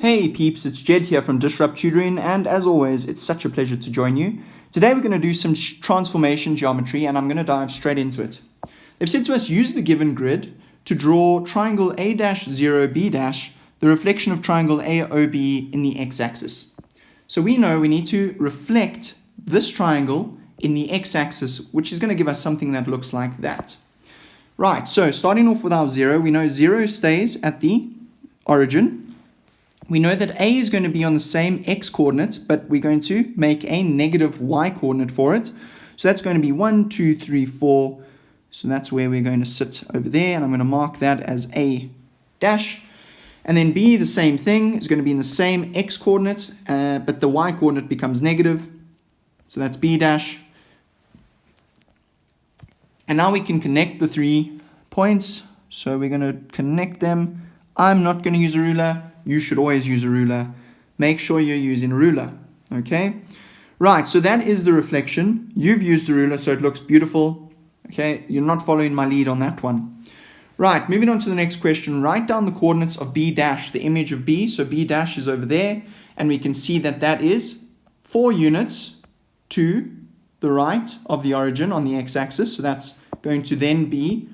Hey peeps, it's Jedd here from Disrupt Tutoring, and as always, it's such a pleasure to join you. Today we're going to do some transformation geometry, and I'm going to dive straight into it. They've said to us, use the given grid to draw triangle A-0B', the reflection of triangle AOB in the x-axis. So we know we need to reflect this triangle in the x-axis, which is going to give us something that looks like that. Right, so starting off with our 0, we know 0 stays at the origin. We know that A is going to be on the same x coordinate, but we're going to make a negative y coordinate for it. So that's going to be 1, 2, 3, 4. So that's where we're going to sit over there, and I'm going to mark that as A dash. And then B, the same thing, is going to be in the same x coordinates, but the y coordinate becomes negative. So that's B dash. And now we can connect the 3 points. So we're going to connect them. I'm not going to use a ruler. You should always use a ruler. Make sure you're using a ruler. Okay? Right, so that is the reflection. You've used a ruler, so it looks beautiful. Okay, you're not following my lead on that one. Right, moving on to the next question. Write down the coordinates of B dash, the image of B. So B dash is over there, and we can see that that is 4 units to the right of the origin on the x-axis. So that's going to then be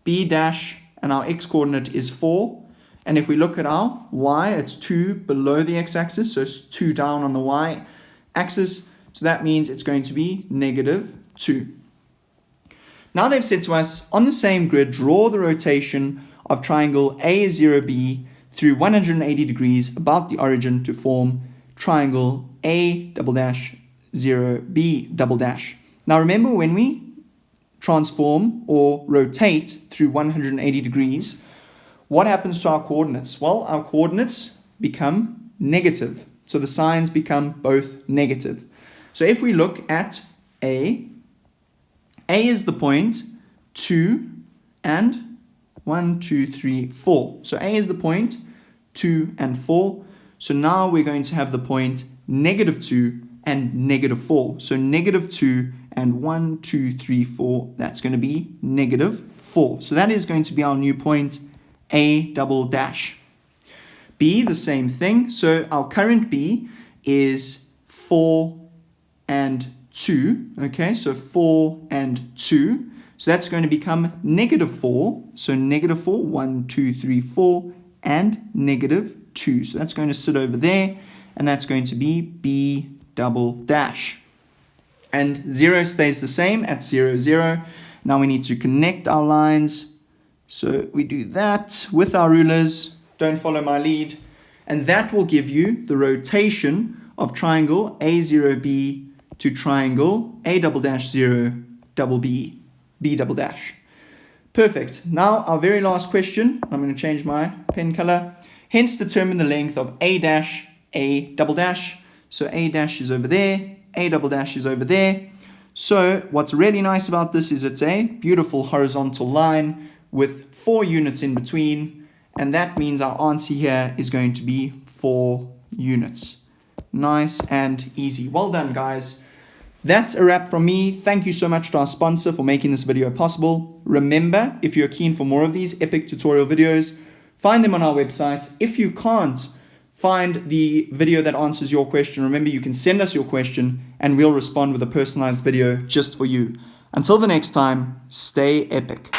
B dash, and our x-coordinate is 4. And if we look at our y, it's 2 below the x-axis, so it's 2 down on the y-axis. So that means it's going to be negative 2. Now they've said to us, on the same grid, draw the rotation of triangle A0B through 180 degrees about the origin to form triangle A'0B'. Now remember, when we transform or rotate through 180 degrees, what happens to our coordinates? Well, our coordinates become negative. So the signs become both negative. So if we look at A is the point 2 and 1, 2, 3, 4. So A is the point 2 and 4. So now we're going to have the point negative 2 and negative 4. So negative 2 and 1, 2, 3, 4. That's going to be negative 4. So that is going to be our new point A double dash. B, the same thing. So our current B is 4 and 2. Okay, so 4 and 2. So that's going to become negative 4. So negative 4, 1, 2, 3, 4, and negative 2. So that's going to sit over there, and that's going to be B double dash. And 0 stays the same at 0, 0. Now we need to connect our lines. So we do that with our rulers. Don't follow my lead. And that will give you the rotation of triangle A0B to triangle A'0B, B double dash. Perfect. Now our very last question. I'm going to change my pen color. Hence determine the length of A dash, A double dash. So A dash is over there. A double dash is over there. So what's really nice about this is it's a beautiful horizontal line with 4 units in between, and that means our answer here is going to be 4 units. Nice and easy. Well done, guys. That's a wrap from me. Thank you so much to our sponsor for making this video possible. Remember, if you're keen for more of these epic tutorial videos, find them on our website. If you can't find the video that answers your question, remember, you can send us your question and we'll respond with a personalized video just for you. Until the next time, stay epic.